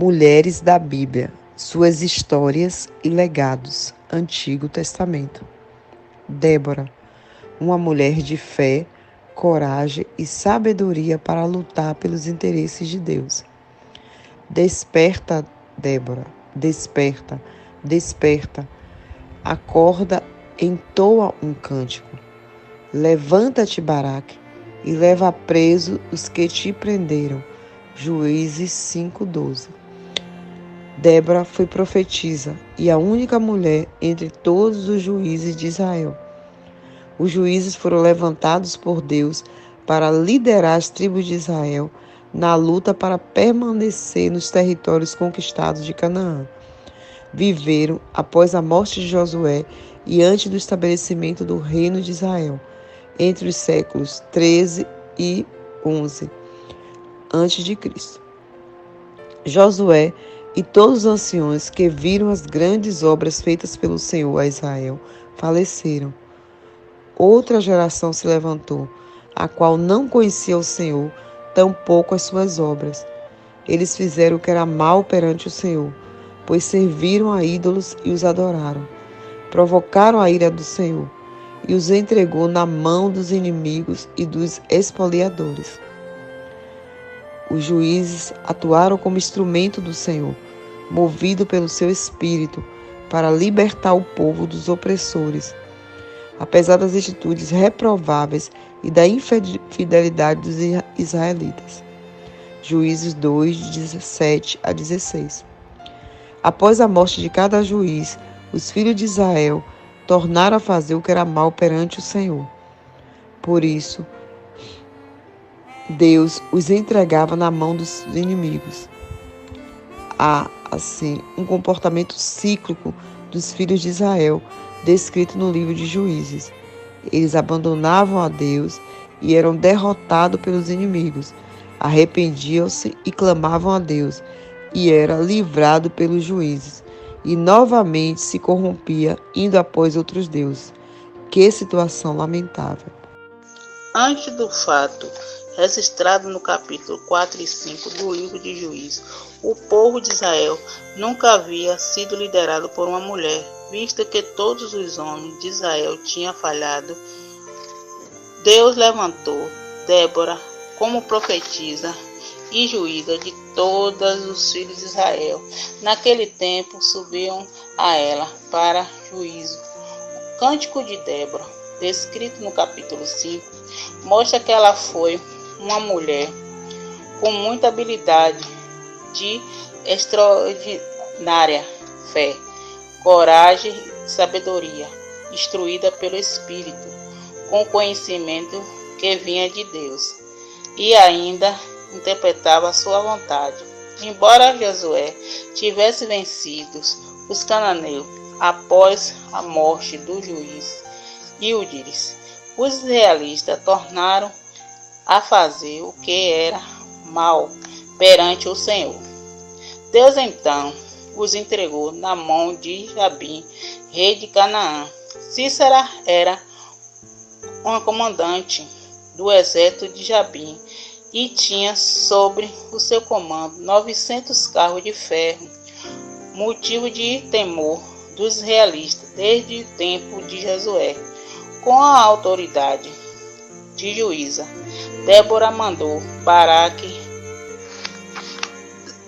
Mulheres da Bíblia, suas histórias e legados. Antigo Testamento. Débora, uma mulher de fé, coragem e sabedoria para lutar pelos interesses de Deus. Desperta, Débora, desperta, desperta. Acorda, entoa um cântico. Levanta-te, Baraque, e leva preso os que te prenderam. Juízes 5:12. Débora foi profetisa e a única mulher entre todos os juízes de Israel. Os juízes foram levantados por Deus para liderar as tribos de Israel na luta para permanecer nos territórios conquistados de Canaã. Viveram após a morte de Josué e antes do estabelecimento do reino de Israel, entre os séculos 13 e 11 a.C. Josué e todos os anciões que viram as grandes obras feitas pelo Senhor a Israel faleceram. Outra geração se levantou, a qual não conhecia o Senhor, tampouco as suas obras. Eles fizeram o que era mal perante o Senhor, pois serviram a ídolos e os adoraram. Provocaram a ira do Senhor e os entregou na mão dos inimigos e dos espoliadores. Os juízes atuaram como instrumento do Senhor, movido pelo seu espírito, para libertar o povo dos opressores. Apesar das atitudes reprováveis e da infidelidade dos israelitas. Juízes 2, de 17 a 16. Após a morte de cada juiz, os filhos de Israel tornaram a fazer o que era mal perante o Senhor. Por isso, Deus os entregava na mão dos inimigos. Há, assim, um comportamento cíclico dos filhos de Israel, descrito no livro de Juízes. Eles abandonavam a Deus e eram derrotados pelos inimigos. Arrependiam-se e clamavam a Deus, e era livrado pelos juízes. E novamente se corrompia, indo após outros deuses. Que situação lamentável! Antes do fato registrado no capítulo 4 e 5 do livro de Juízes, o povo de Israel nunca havia sido liderado por uma mulher, visto que todos os homens de Israel tinham falhado. Deus levantou Débora como profetisa e juíza de todos os filhos de Israel. Naquele tempo subiam a ela para juízo. O cântico de Débora, descrito no capítulo 5, mostra que ela foi uma mulher com muita habilidade, de extraordinária fé, coragem e sabedoria, instruída pelo Espírito, com conhecimento que vinha de Deus, e ainda interpretava a sua vontade. Embora Josué tivesse vencido os cananeus após a morte do juiz Íldiz, os israelitas tornaram a fazer o que era mal perante o Senhor. Deus então os entregou na mão de Jabim, rei de Canaã. Sísera era uma comandante do exército de Jabim e tinha sobre o seu comando 900 carros de ferro, motivo de temor dos israelitas desde o tempo de Josué. Com a autoridade de juíza, Débora mandou Baraque,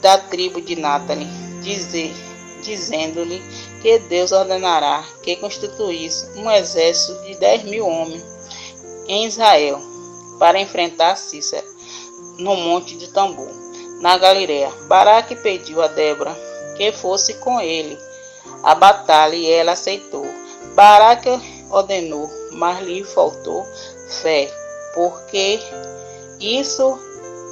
da tribo de Natane, dizendo-lhe que Deus ordenará que constituísse um exército de 10.000 homens em Israel para enfrentar Sísera no Monte de Tambor, na Galileia. Baraque pediu a Débora que fosse com ele à batalha e ela aceitou. Baraque ordenou, mas lhe faltou fé, porque isso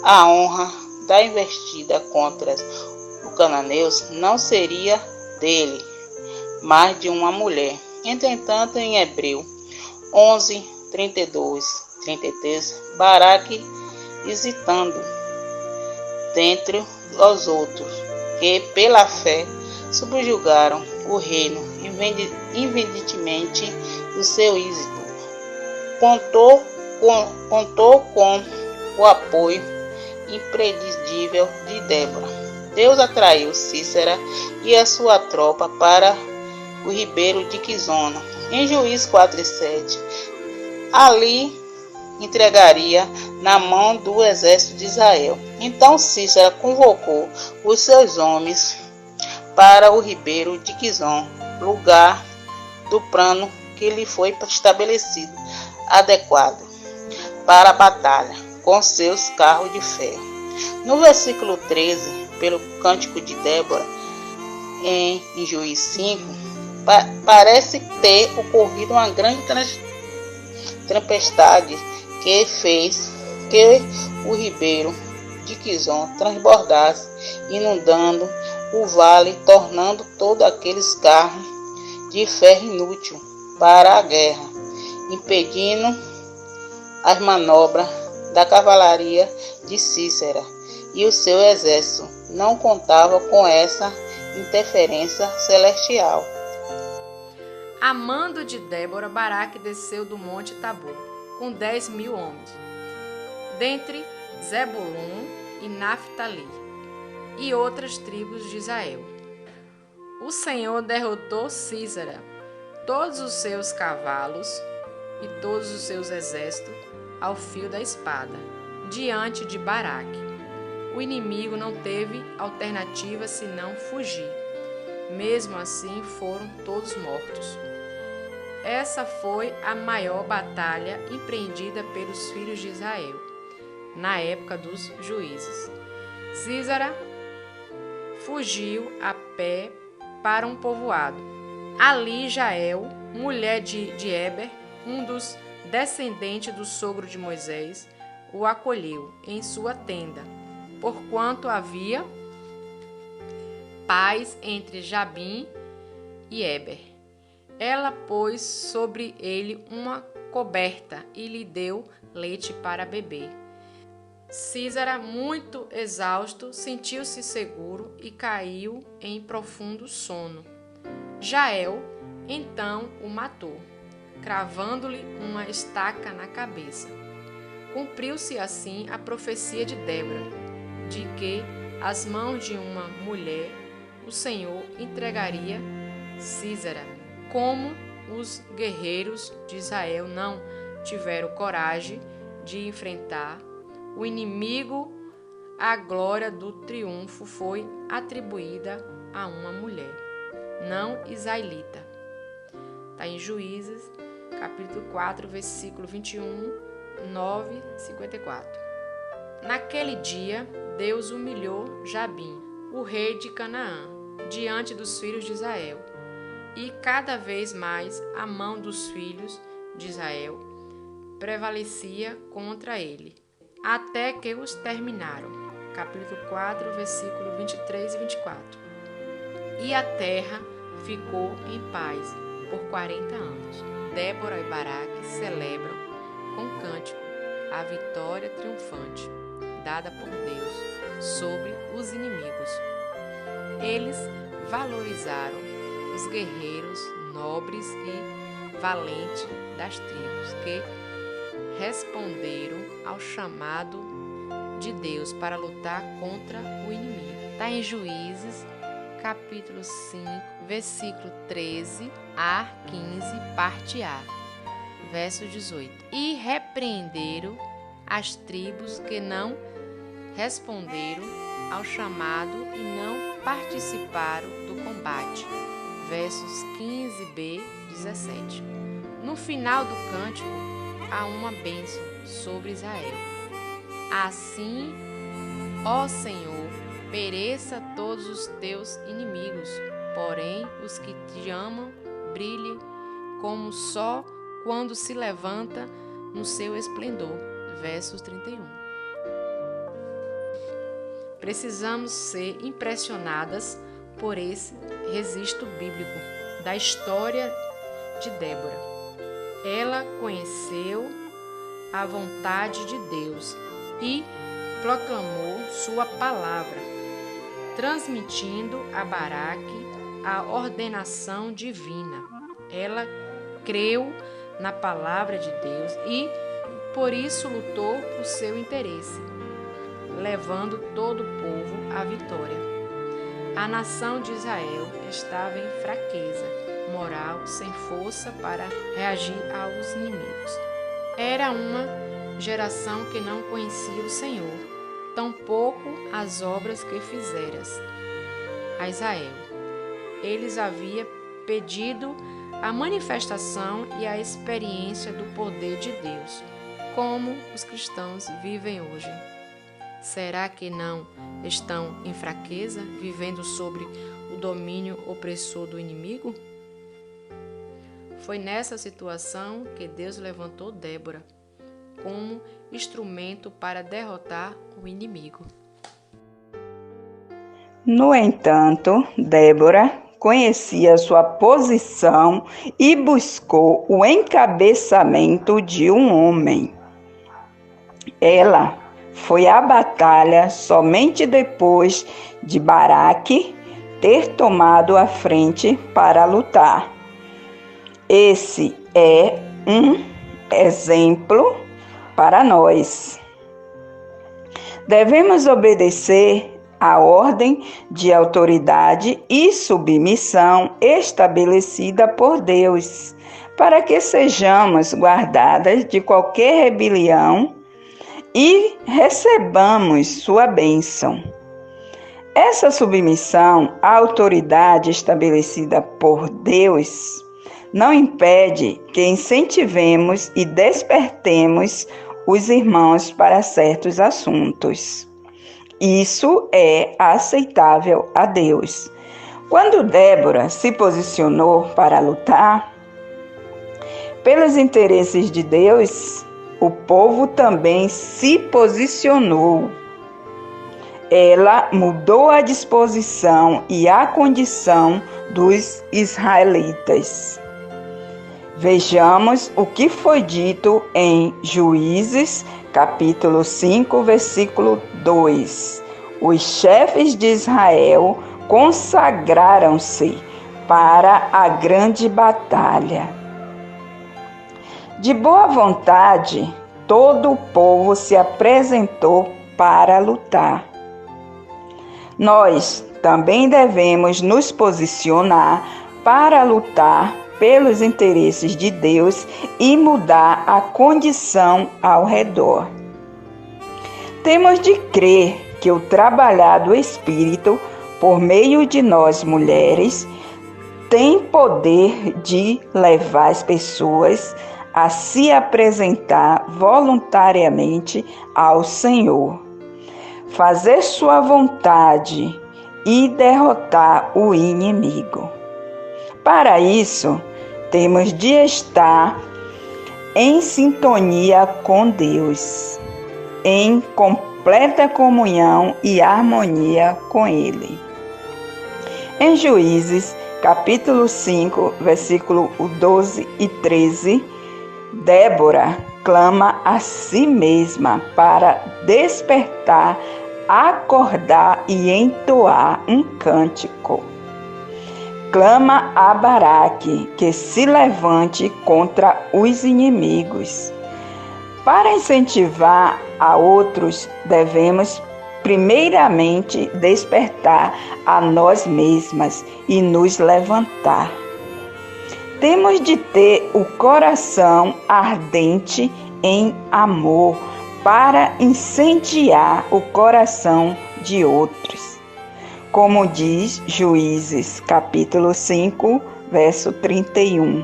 a honra da investida contra os cananeus não seria dele, mas de uma mulher. Entretanto, em Hebreu 11, 32, 33, Baraque, hesitando dentre os outros, que pela fé subjugaram o reino independentemente do seu êxito, contou com o apoio imprescindível de Débora. Deus atraiu Cícera e a sua tropa para o ribeiro de Quizona. Em Juízes 4:7, ali entregaria na mão do exército de Israel. Então Cícera convocou os seus homens para o ribeiro de Quizon, lugar do plano que lhe foi estabelecido, adequado para a batalha, com seus carros de ferro. No versículo 13, pelo cântico de Débora, em Juízes 5, parece ter ocorrido uma grande tempestade que fez que o ribeiro de Quizon transbordasse, inundando o vale, tornando todos aqueles carros de ferro inútil para a guerra, impedindo as manobras da cavalaria de Cícera, e o seu exército não contava com essa interferência celestial. A mando de Débora, Baraque desceu do monte Tabor, com 10.000 homens, dentre Zebulun e Naftali, e outras tribos de Israel. O Senhor derrotou Císara, todos os seus cavalos e todos os seus exércitos ao fio da espada, diante de Baraque. O inimigo não teve alternativa senão fugir. Mesmo assim, foram todos mortos. Essa foi a maior batalha empreendida pelos filhos de Israel, na época dos juízes. Císara fugiu a pé para um povoado. Ali Jael, mulher de Eber, um dos descendentes do sogro de Moisés, o acolheu em sua tenda, porquanto havia paz entre Jabim e Eber. Ela pôs sobre ele uma coberta e lhe deu leite para beber. Císara, muito exausto, sentiu-se seguro e caiu em profundo sono. Jael, então, o matou, cravando-lhe uma estaca na cabeça. Cumpriu-se assim a profecia de Débora, de que às mãos de uma mulher o Senhor entregaria Císara. Como os guerreiros de Israel não tiveram coragem de enfrentar o inimigo, a glória do triunfo foi atribuída a uma mulher, não israelita. Está em Juízes, capítulo 4, versículo 21, 9, 54. Naquele dia, Deus humilhou Jabim, o rei de Canaã, diante dos filhos de Israel, e cada vez mais a mão dos filhos de Israel prevalecia contra ele, até que os terminaram. Capítulo 4, versículo 23 e 24. E a terra ficou em paz por 40 anos. Débora e Baraque celebram com cântico a vitória triunfante dada por Deus sobre os inimigos. Eles valorizaram os guerreiros nobres e valentes das tribos que responderam ao chamado de Deus para lutar contra o inimigo. Está em Juízes, capítulo 5, versículo 13 a 15, parte A, verso 18. E repreenderam as tribos que não responderam ao chamado e não participaram do combate. Versos 15b, 17. No final do cântico, há uma bênção sobre Israel. Assim, ó Senhor, pereça todos os teus inimigos, porém os que te amam brilhem como o sol quando se levanta no seu esplendor. Versos 31. Precisamos ser impressionadas por esse registro bíblico da história de Débora. Ela conheceu a vontade de Deus e proclamou sua palavra, transmitindo a Baraque a ordenação divina. Ela creu na palavra de Deus e, por isso, lutou por seu interesse, levando todo o povo à vitória. A nação de Israel estava em fraqueza moral, sem força para reagir aos inimigos. Era uma geração que não conhecia o Senhor, tampouco as obras que fizeras a Israel. Eles haviam pedido a manifestação e a experiência do poder de Deus, como os cristãos vivem hoje. Será que não estão em fraqueza, vivendo sobre o domínio opressor do inimigo? Foi nessa situação que Deus levantou Débora como instrumento para derrotar o inimigo. No entanto, Débora conhecia sua posição e buscou o encabeçamento de um homem. Ela foi à batalha somente depois de Baraque ter tomado a frente para lutar. Esse é um exemplo para nós. Devemos obedecer à ordem de autoridade e submissão estabelecida por Deus, para que sejamos guardadas de qualquer rebelião e recebamos sua bênção. Essa submissão à autoridade estabelecida por Deus não impede que incentivemos e despertemos os irmãos para certos assuntos. Isso é aceitável a Deus. Quando Débora se posicionou para lutar pelos interesses de Deus, o povo também se posicionou. Ela mudou a disposição e a condição dos israelitas. Vejamos o que foi dito em Juízes, capítulo 5, versículo 2. Os chefes de Israel consagraram-se para a grande batalha. De boa vontade, todo o povo se apresentou para lutar. Nós também devemos nos posicionar para lutar pelos interesses de Deus e mudar a condição ao redor. Temos de crer que o trabalhar do Espírito, por meio de nós mulheres, tem poder de levar as pessoas a se apresentar voluntariamente ao Senhor, fazer sua vontade e derrotar o inimigo. Para isso, temos de estar em sintonia com Deus, em completa comunhão e harmonia com Ele. Em Juízes, capítulo 5, versículo 12 e 13, Débora clama a si mesma para despertar, acordar e entoar um cântico. Clama a Baraque que se levante contra os inimigos. Para incentivar a outros, devemos primeiramente despertar a nós mesmas e nos levantar. Temos de ter o coração ardente em amor para incendiar o coração de outros. Como diz Juízes, capítulo 5, verso 31.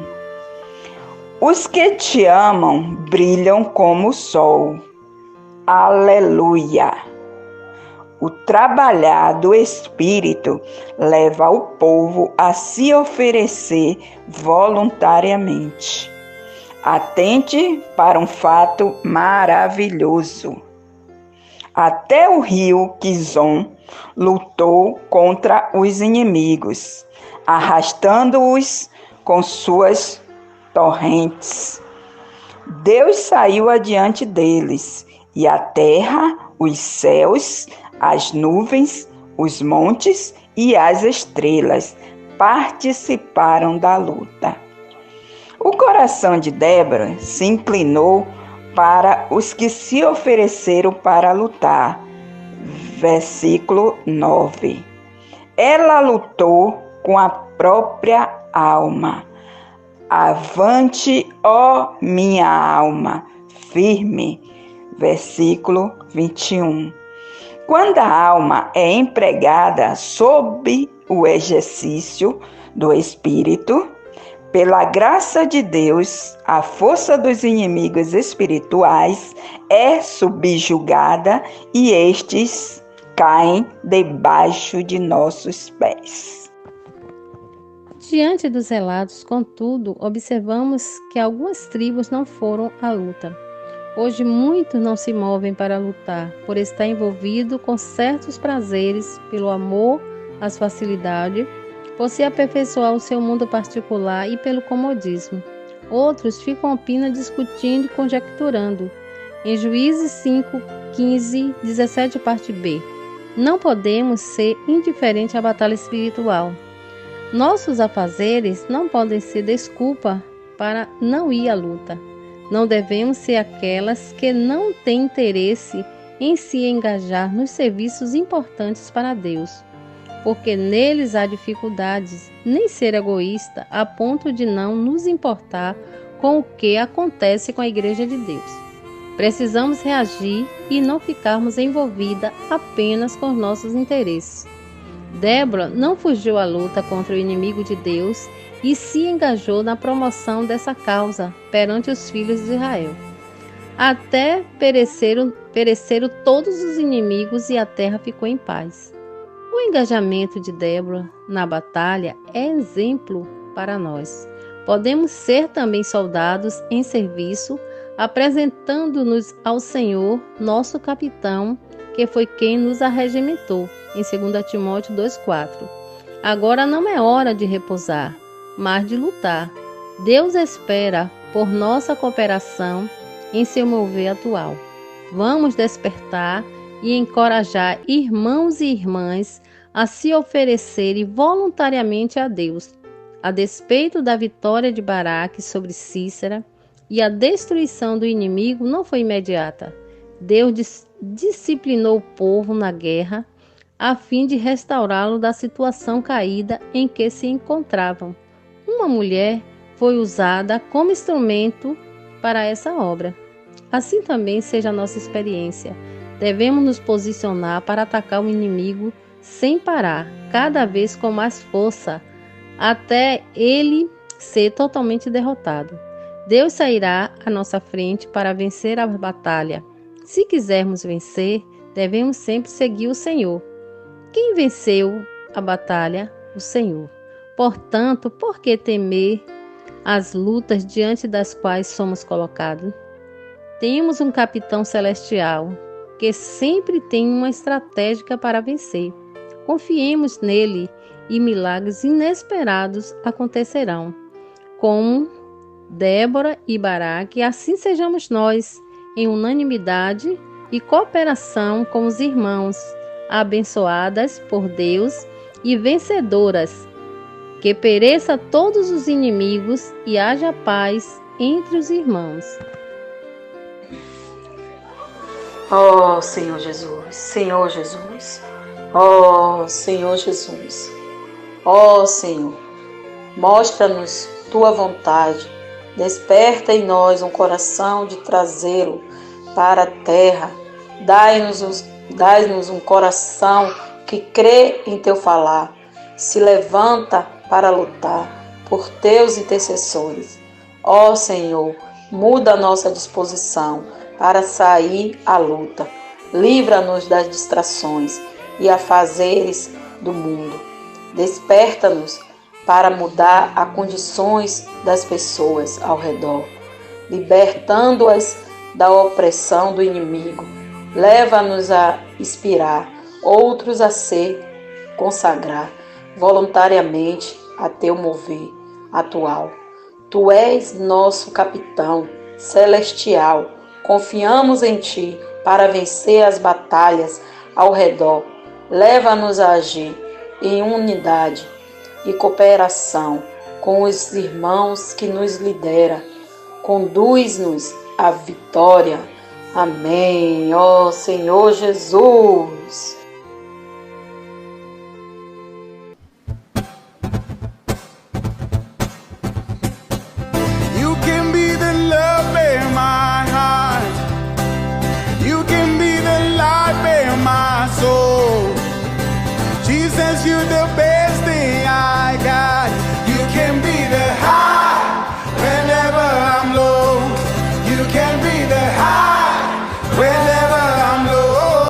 Os que te amam brilham como o sol. Aleluia! O trabalhar do Espírito leva o povo a se oferecer voluntariamente. Atente para um fato maravilhoso. Até o rio Quizon lutou contra os inimigos, arrastando-os com suas torrentes. Deus saiu adiante deles, e a terra, os céus, as nuvens, os montes e as estrelas participaram da luta. O coração de Débora se inclinou para os que se ofereceram para lutar. Versículo 9. Ela lutou com a própria alma. Avante, ó minha alma, firme. Versículo 21. Quando a alma é empregada sob o exercício do Espírito, pela graça de Deus, a força dos inimigos espirituais é subjugada e estes caem debaixo de nossos pés. Diante dos relatos, contudo, observamos que algumas tribos não foram à luta. Hoje muitos não se movem para lutar, por estar envolvido com certos prazeres, pelo amor às facilidades, por se aperfeiçoar o seu mundo particular e pelo comodismo. Outros ficam apenas discutindo e conjecturando. Em Juízes 5, 15, 17, parte B. Não podemos ser indiferentes à batalha espiritual. Nossos afazeres não podem ser desculpa para não ir à luta. Não devemos ser aquelas que não têm interesse em se engajar nos serviços importantes para Deus, porque neles há dificuldades, nem ser egoísta a ponto de não nos importar com o que acontece com a Igreja de Deus. Precisamos reagir e não ficarmos envolvidas apenas com os nossos interesses. Débora não fugiu à luta contra o inimigo de Deus e se engajou na promoção dessa causa perante os filhos de Israel. Até pereceram todos os inimigos e a terra ficou em paz. O engajamento de Débora na batalha é exemplo para nós. Podemos ser também soldados em serviço, apresentando-nos ao Senhor, nosso capitão, que foi quem nos arregimentou, em 2 Timóteo 2,4. Agora não é hora de repousar, mas de lutar. Deus espera por nossa cooperação em seu mover atual. Vamos despertar e encorajar irmãos e irmãs a se oferecerem voluntariamente a Deus. A despeito da vitória de Baraque sobre Sísera e a destruição do inimigo não foi imediata. Deus disciplinou o povo na guerra a fim de restaurá-lo da situação caída em que se encontravam. Uma mulher foi usada como instrumento para essa obra. Assim também seja a nossa experiência. Devemos nos posicionar para atacar o inimigo sem parar, cada vez com mais força, até ele ser totalmente derrotado. Deus sairá à nossa frente para vencer a batalha. Se quisermos vencer, devemos sempre seguir o Senhor. Quem venceu a batalha? O Senhor. Portanto, por que temer as lutas diante das quais somos colocados? Temos um capitão celestial que sempre tem uma estratégia para vencer. Confiemos nele e milagres inesperados acontecerão. Como Débora e Baraque, assim sejamos nós, em unanimidade e cooperação com os irmãos, abençoadas por Deus e vencedoras. Que pereça todos os inimigos e haja paz entre os irmãos. Ó Senhor Jesus, Senhor Jesus, ó Senhor Jesus, ó Senhor, mostra-nos tua vontade, desperta em nós um coração de trazê-lo para a terra, dai-nos um coração que crê em teu falar, se levanta para lutar por teus intercessores. Ó Senhor, muda a nossa disposição para sair à luta. Livra-nos das distrações e afazeres do mundo. Desperta-nos para mudar as condições das pessoas ao redor, libertando-as da opressão do inimigo. Leva-nos a inspirar outros a se consagrar voluntariamente a teu mover atual. Tu és nosso capitão celestial. Confiamos em ti para vencer as batalhas ao redor. Leva-nos a agir em unidade e cooperação com os irmãos que nos lideram. Conduz-nos à vitória. Amém. Ó Senhor Jesus. Jesus, you're the best thing I got.